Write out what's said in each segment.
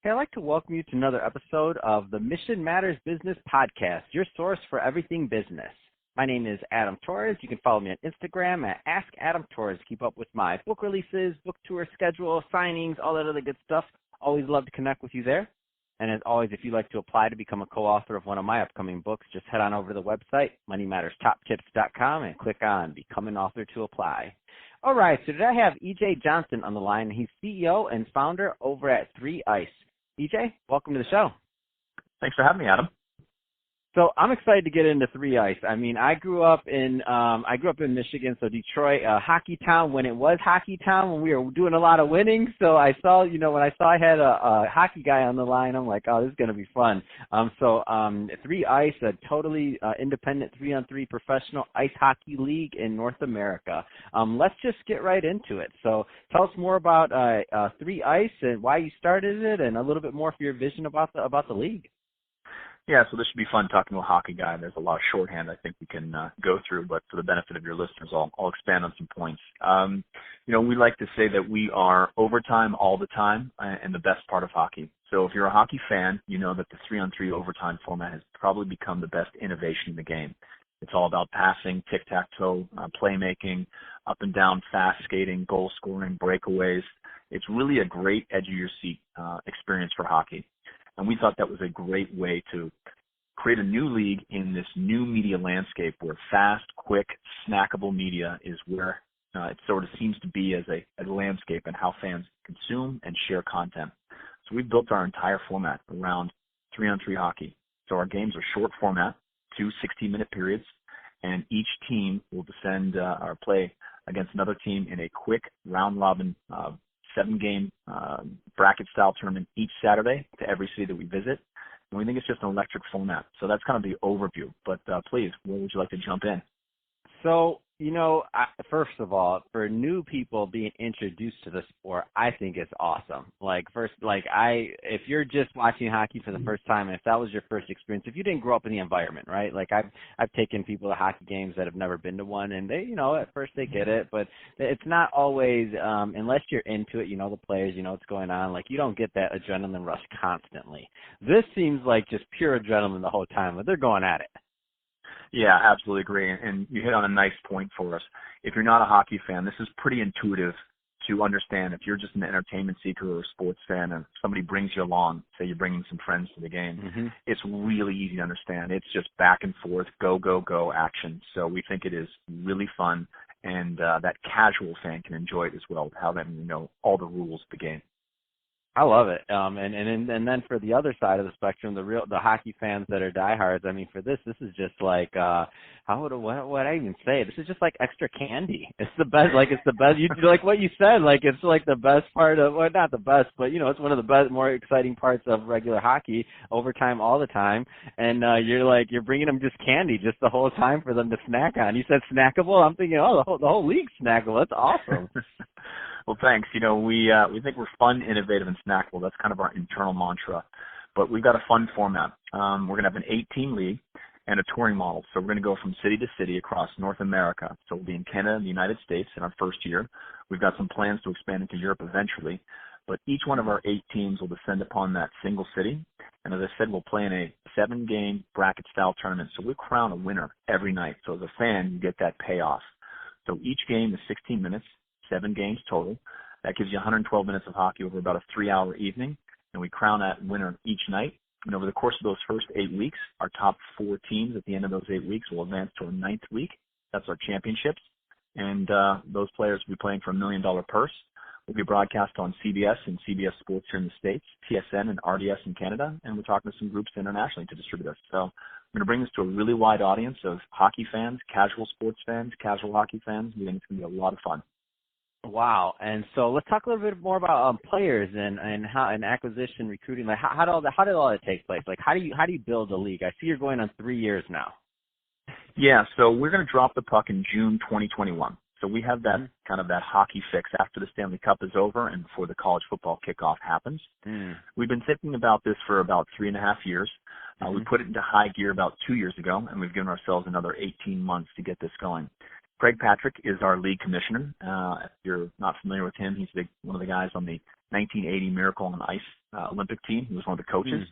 Hey, I'd like to welcome you to another episode of the Mission Matters Business Podcast, your source for everything business. My name is Adam Torres. You can follow me on Instagram at AskAdamTorres. Keep up with my book releases, book tour schedule, signings, all that other good stuff. Always love to connect with you there. And as always, if you'd like to apply to become a co-author of one of my upcoming books, just head on over to the website, moneymatterstoptips.com, and click on Become an Author to apply. All right, so today I have EJ Johnston on the line. He's CEO and founder over at 3 Ice. EJ, welcome to the show. Thanks for having me, Adam. So I'm excited to get into 3 Ice. I mean, I grew up in Michigan, so Detroit, hockey town when it was hockey town, when we were doing a lot of winning. So I saw, when I saw I had a hockey guy on the line, I'm like, oh, this is going to be fun. 3 Ice, a totally independent 3-on-3 professional ice hockey league in North America. Let's just get right into it. So tell us more about 3 Ice and why you started it, and a little bit more for your vision about the league. Yeah, so this should be fun talking to a hockey guy. There's a lot of shorthand I think we can go through, but for the benefit of your listeners, I'll expand on some points. We like to say that we are overtime all the time and the best part of hockey. So if you're a hockey fan, you know that the 3-on-3 overtime format has probably become the best innovation in the game. It's all about passing, tic-tac-toe, playmaking, up and down, fast skating, goal scoring, breakaways. It's really a great edge-of-your-seat experience for hockey. And we thought that was a great way to create a new league in this new media landscape where fast, quick, snackable media is where it sort of seems to be as a landscape and how fans consume and share content. So we've built our entire format around 3-on-3 hockey. So our games are short format, 2 60-minute periods, and each team will descend or play against another team in a quick round-robin 7-game bracket-style tournament each Saturday to every city that we visit. And we think it's just an electric format. So that's kind of the overview. But please, where would you like to jump in? So, first of all, for new people being introduced to the sport, I think it's awesome. If you're just watching hockey for the first time, and if that was your first experience, if you didn't grow up in the environment, right? Like I've taken people to hockey games that have never been to one, and they, at first they get it, but it's not always, unless you're into it, the players, what's going on. Like you don't get that adrenaline rush constantly. This seems like just pure adrenaline the whole time, but they're going at it. Yeah, absolutely agree. And you hit on a nice point for us. If you're not a hockey fan, this is pretty intuitive to understand. If you're just an entertainment seeker or a sports fan and somebody brings you along, say you're bringing some friends to the game, It's really easy to understand. It's just back and forth, go, go, go action. So we think it is really fun, and that casual fan can enjoy it as well without having to know all the rules of the game. I love it. And then for the other side of the spectrum, the hockey fans that are diehards, I mean, for this is just like, what I even say? This is just like extra candy. It's the best, it's the best, like what you said, it's like the best part of, well, not the best, but it's one of the best, more exciting parts of regular hockey, overtime all the time. And you're bringing them just candy just the whole time for them to snack on. You said snackable. I'm thinking, the whole league's snackable. That's awesome. Well, thanks. We think we're fun, innovative, and snackable. That's kind of our internal mantra. But we've got a fun format. We're going to have an 8-team league and a touring model. So we're going to go from city to city across North America. So we'll be in Canada and the United States in our first year. We've got some plans to expand into Europe eventually. But each one of our 8 teams will descend upon that single city. And as I said, we'll play in a 7-game bracket-style tournament. So we'll crown a winner every night. So as a fan, you get that payoff. So each game is 16 minutes. 7 games total. That gives you 112 minutes of hockey over about a 3-hour evening, and we crown that winner each night. And over the course of those first 8 weeks, our top 4 teams at the end of those 8 weeks will advance to our 9th week. That's our championships. And those players will be playing for $1 million purse. We'll be broadcast on CBS and CBS Sports here in the States, TSN and RDS in Canada, and we're talking to some groups internationally to distribute us. So we're going to bring this to a really wide audience of hockey fans, casual sports fans, casual hockey fans. We think it's going to be a lot of fun. Wow. And so let's talk a little bit more about players and how and acquisition, recruiting. Like how did all that take place? Like how do you build a league? I see you're going on 3 years now. Yeah, so we're going to drop the puck in June 2021. So we have that kind of that hockey fix after the Stanley Cup is over and before the college football kickoff happens. We've been thinking about this for about 3.5 years. We put it into high gear about 2 years ago, and we've given ourselves another 18 months to get this going. Craig Patrick is our league commissioner. If you're not familiar with him, he's one of the guys on the 1980 Miracle on Ice Olympic team. He was one of the coaches.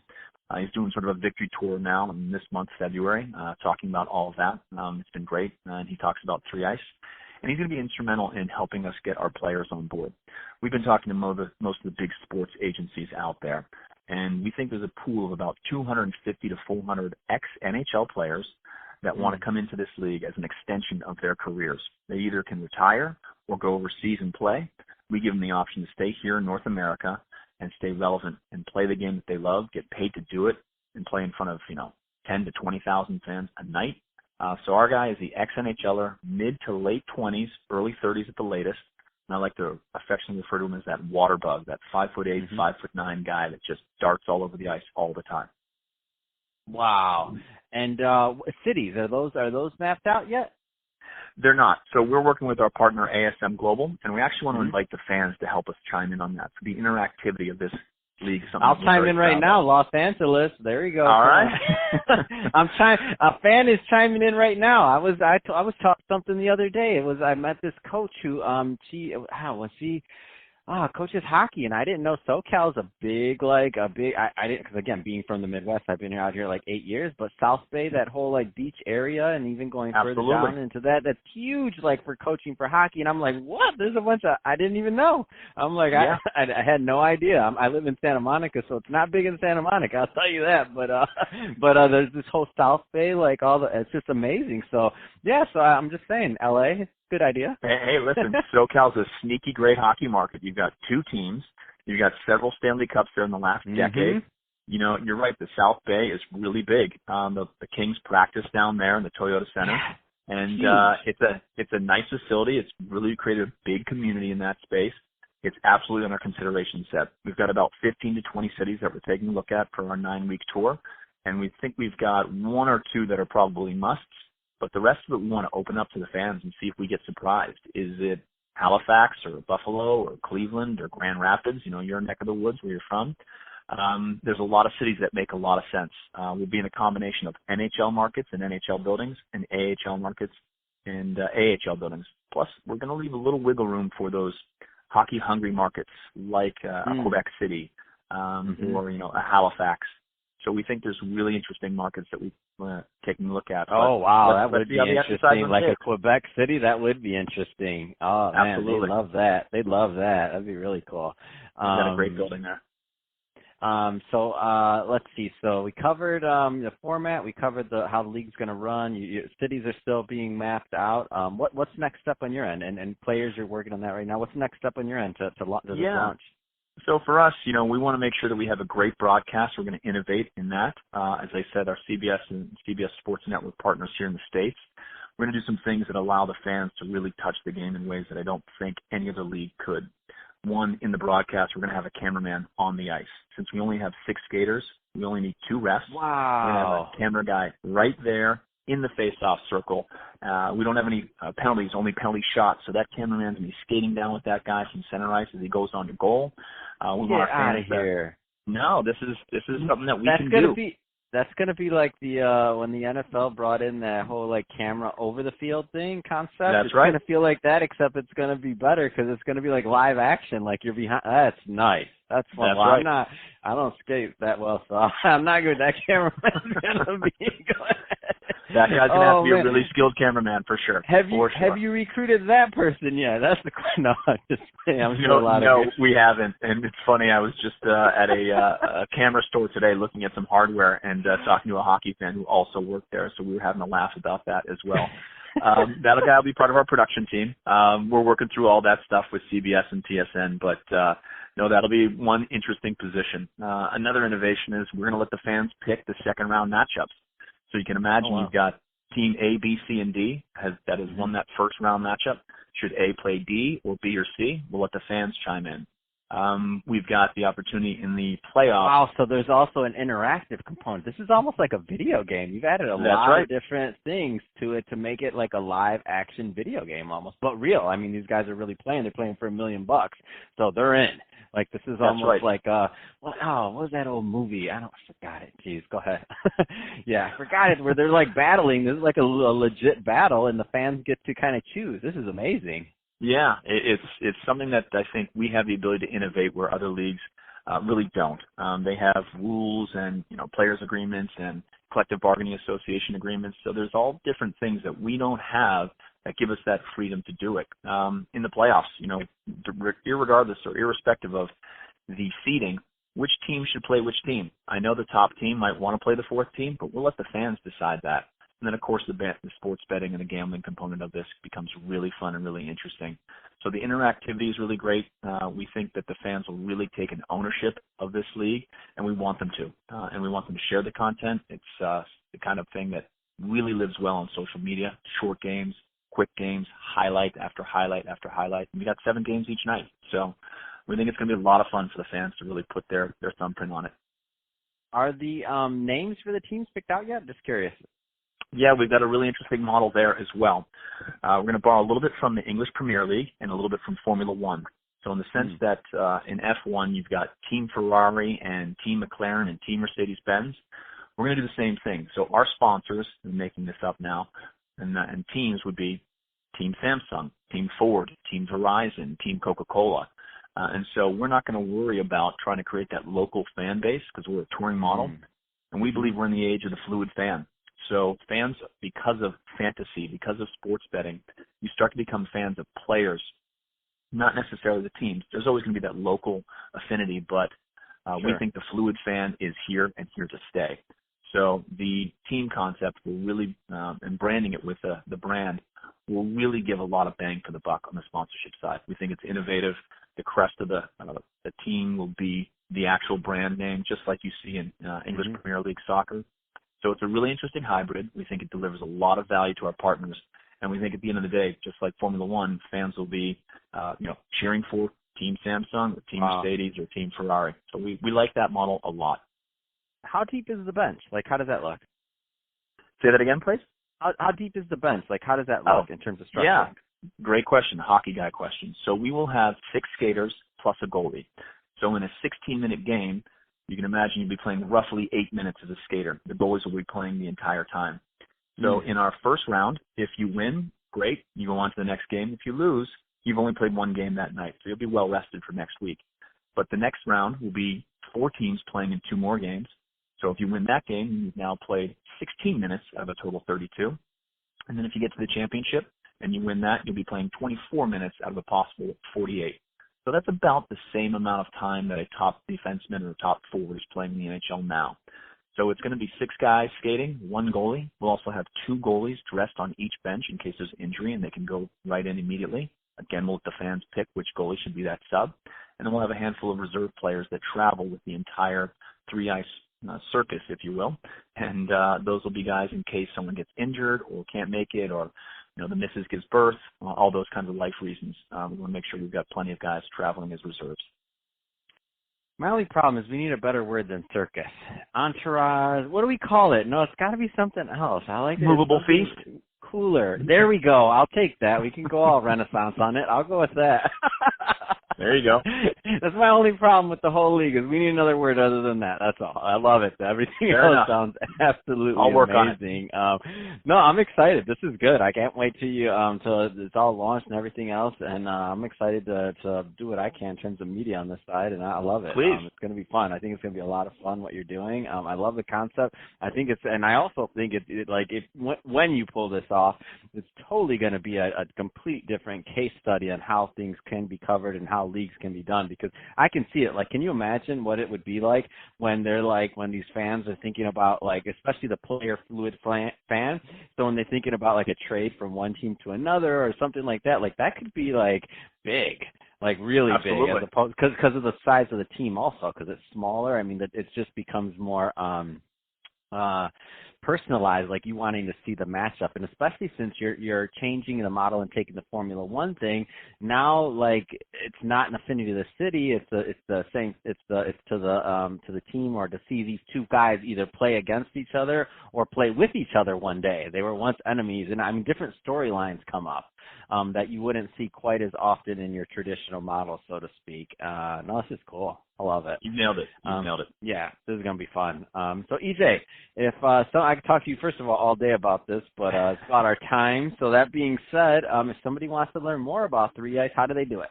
He's doing sort of a victory tour now in this month, February, talking about all of that. It's been great, and he talks about 3 ice. And he's going to be instrumental in helping us get our players on board. We've been talking to most of the big sports agencies out there, and we think there's a pool of about 250 to 400 ex-NHL players that want to come into this league as an extension of their careers. They either can retire or go overseas and play. We give them the option to stay here in North America and stay relevant and play the game that they love, get paid to do it, and play in front of 10 to 20,000 fans a night. So our guy is the ex-NHLer, mid to late 20s, early 30s at the latest. And I like to affectionately refer to him as that water bug, that 5'8", 5'9" guy that just darts all over the ice all the time. Wow. And cities, are those mapped out yet? They're not. So we're working with our partner ASM Global, and we actually want to invite the fans to help us chime in on that. So the interactivity of this league is something I'll chime in right now, Los Angeles. There you go. All right. A fan is chiming in right now. I was taught something the other day. I met this coach who coaches hockey, and I didn't know SoCal's I didn't, because again, being from the Midwest, I've been out here like 8 years, but South Bay, that whole like beach area, and even going further down into that's huge, like for coaching for hockey. And I'm like, what? There's a bunch of, I didn't even know. I'm like, I had no idea. I live in Santa Monica, so it's not big in Santa Monica, I'll tell you that. But there's this whole South Bay, like it's just amazing. So yeah, so I'm just saying, LA. Good idea. Hey, listen, SoCal's a sneaky great hockey market. You've got 2 teams. You've got several Stanley Cups there in the last decade. You're right. The South Bay is really big. The Kings practice down there in the Toyota Center. And it's a nice facility. It's really created a big community in that space. It's absolutely on our consideration set. We've got about 15 to 20 cities that we're taking a look at for our 9-week tour. And we think we've got 1 or 2 that are probably musts. But the rest of it we want to open up to the fans and see if we get surprised. Is it Halifax or Buffalo or Cleveland or Grand Rapids? Your neck of the woods where you're from. There's a lot of cities that make a lot of sense. We'll be in a combination of NHL markets and NHL buildings and AHL markets and AHL buildings. Plus, we're going to leave a little wiggle room for those hockey-hungry markets like Quebec City or, a Halifax. So we think there's really interesting markets that we're taking a look at. Oh, wow, that would be interesting. Like a Quebec City, that would be interesting. Oh, man, absolutely. They'd love that. They'd love that. That'd be really cool. We've got a great building there. So let's see. So we covered the format. We covered how the league's going to run. Cities are still being mapped out. What's next step on your end? And players are working on that right now. What's the next step on your end to launch? So for us, we want to make sure that we have a great broadcast. We're going to innovate in that. As I said, our CBS and CBS Sports Network partners here in the States, we're going to do some things that allow the fans to really touch the game in ways that I don't think any other league could. One, in the broadcast, we're going to have a cameraman on the ice. Since we only have 6 skaters, we only need 2 refs. Wow. We're going to have a camera guy right there in the face-off circle. We don't have any penalties, only penalty shots. So that cameraman's going to be skating down with that guy from center ice as he goes on to goal. We Get out of here. No, this is something that we can do. That's gonna be like the when the NFL brought in that whole like camera over the field thing concept. That's right. It's gonna feel like that, except it's gonna be better because it's gonna be like live action. Like you're behind. That's nice. That's fun. That's right. I don't skate that well, so I'm not good. That cameraman's gonna be good. That guy's gonna have to be a really skilled cameraman for sure. Have you recruited that person yet? That's the question. No, I'm just saying. I'm sure no, we haven't. And it's funny. I was just at a camera store today looking at some hardware and talking to a hockey fan who also worked there. So we were having a laugh about that as well. That guy will be part of our production team. We're working through all that stuff with CBS and TSN, but that'll be one interesting position. Another innovation is we're going to let the fans pick the second round matchups. So you can imagine you've got team A, B, C, and D that has won that first round matchup. Should A play D or B or C? We'll let the fans chime in. We've got the opportunity in the playoffs. Wow, so there's also an interactive component. This is almost like a video game. You've added a lot of different things to it to make it like a live action video game almost, but real. I mean, these guys are really playing. They're playing for $1 million, so they're in. Like, this is almost like, what was that old movie? I forgot it. Jeez, go ahead. Yeah, I forgot it, where they're like battling. This is like a legit battle, and the fans get to kind of choose. This is amazing. Yeah, it's something that I think we have the ability to innovate where other leagues really don't. They have rules and players agreements and collective bargaining association agreements. So there's all different things that we don't have that give us that freedom to do it. In the playoffs, irregardless or irrespective of the seeding, which team should play which team. I know the top team might want to play the fourth team, but we'll let the fans decide that. And then, of course, the sports betting and the gambling component of this becomes really fun and really interesting. So the interactivity is really great. We think that the fans will really take an ownership of this league, and we want them to. And we want them to share the content. It's the kind of thing that really lives well on social media, short games, quick games, highlight after highlight after highlight. And we got 7 games each night. So we think it's going to be a lot of fun for the fans to really put their thumbprint on it. Are the names for the teams picked out yet? Just curious. Yeah, we've got a really interesting model there as well. We're going to borrow a little bit from the English Premier League and a little bit from Formula One. So in the sense that in F1 you've got Team Ferrari and Team McLaren and Team Mercedes-Benz, we're going to do the same thing. So our sponsors, I'm making this up now, and teams would be Team Samsung, Team Ford, Team Verizon, Team Coca-Cola. And so we're not going to worry about trying to create that local fan base because we're a touring model. And we believe we're in the age of the fluid fan. So fans, because of fantasy, because of sports betting, you start to become fans of players, not necessarily the teams. There's always going to be that local affinity, but we think the fluid fan is here and here to stay. So the team concept will really, and branding it with the brand, will really give a lot of bang for the buck on the sponsorship side. We think it's innovative. The crest of the team will be the actual brand name, just like you see in English Premier League soccer. So it's a really interesting hybrid. We think it delivers a lot of value to our partners. And we think at the end of the day, just like Formula One, fans will be, cheering for Team Samsung or Team Mercedes or Team Ferrari. So we like that model a lot. How deep is the bench? Like, how does that look? Say that again, please. How deep is the bench? Like, how does that look in terms of structure? Yeah, great question, hockey guy question. So we will have 6 skaters plus a goalie. So in a 16-minute game, you can imagine you'll be playing roughly 8 minutes as a skater. The goalies will be playing the entire time. So in our first round, if you win, great, you go on to the next game. If you lose, you've only played 1 game that night, so you'll be well rested for next week. But the next round will be 4 teams playing in 2 more games. So if you win that game, you've now played 16 minutes out of a total 32. And then if you get to the championship and you win that, you'll be playing 24 minutes out of a possible 48. So that's about the same amount of time that a top defenseman or a top forward is playing in the NHL now. So it's going to be 6 guys skating, 1 goalie. We'll also have 2 goalies dressed on each bench in case there's injury, and they can go right in immediately. Again, we'll let the fans pick which goalie should be that sub. And then we'll have a handful of reserve players that travel with the entire 3-ice circus, if you will. And those will be guys in case someone gets injured or can't make it, or the missus gives birth, all those kinds of life reasons. We want to make sure we've got plenty of guys traveling as reserves. My only problem is we need a better word than circus. Entourage, what do we call it? No, it's got to be something else. I like it. Movable feast? Cooler. There we go. I'll take that. We can go all Renaissance on it. I'll go with that. There you go. That's my only problem with the whole league is we need another word other than that. That's all. I love it. Everything else sounds absolutely I'll work amazing. On it. No, I'm excited. This is good. I can't wait till it's all launched and everything else. And I'm excited to do what I can in terms of media on this side. And I love it. Please. It's going to be fun. I think it's going to be a lot of fun what you're doing. I love the concept. I think and I also think when you pull this off, it's totally going to be a complete different case study on how things can be covered and how leagues can be done, because I can see it. Like, can you imagine what it would be like when when these fans are thinking about, especially the player fluid fan, so when they're thinking about a trade from one team to another or something like that could be big, really Absolutely. big, as opposed because of the size of the team also, because it's smaller. I mean, it just becomes more personalized, like you wanting to see the matchup, and especially since you're changing the model and taking the Formula One thing now, like it's not an affinity to the city, it's the same, it's to the team, or to see these two guys either play against each other or play with each other one day. They were once enemies, and I mean different storylines come up that you wouldn't see quite as often in your traditional model, so to speak. No, this is cool. I love it. You nailed it. You nailed it. Yeah, this is going to be fun. So, EJ, if so, I could talk to you, first of all day about this, but it's about our time. So that being said, if somebody wants to learn more about 3 Ice, how do they do it?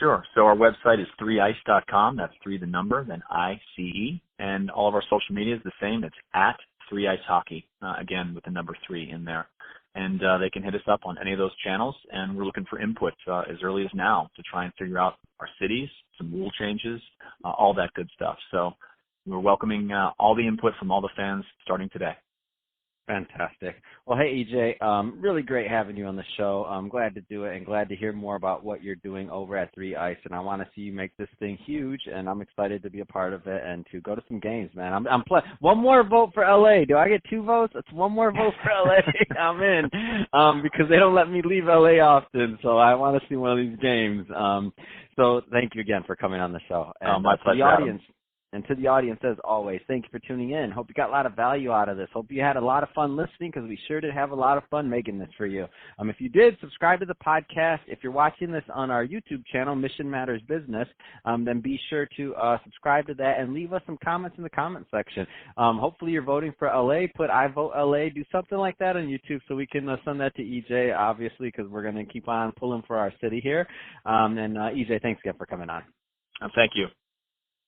Sure. So our website is 3ice.com. That's 3 the number, then ICE. And all of our social media is the same. It's at 3 Ice Hockey, again, with the number 3 in there. And they can hit us up on any of those channels, and we're looking for input as early as now to try and figure out our cities, some rule changes, all that good stuff. So we're welcoming all the input from all the fans starting today. Fantastic. Well, hey, EJ, really great having you on the show. I'm glad to do it and glad to hear more about what you're doing over at 3 Ice, and I want to see you make this thing huge, and I'm excited to be a part of it and to go to some games, man. I'm one more vote for LA. Do I get 2 votes? It's one more vote for LA. I'm in because they don't let me leave LA often, so I want to see one of these games. So thank you again for coming on the show. And my pleasure, the audience. And to the audience, as always, thank you for tuning in. Hope you got a lot of value out of this. Hope you had a lot of fun listening, because we sure did have a lot of fun making this for you. If you did, subscribe to the podcast. If you're watching this on our YouTube channel, Mission Matters Business, then be sure to subscribe to that and leave us some comments in the comment section. Hopefully you're voting for LA. Put I vote LA. Do something like that on YouTube so we can send that to EJ, obviously, because we're going to keep on pulling for our city here. And EJ, thanks again for coming on. Thank you.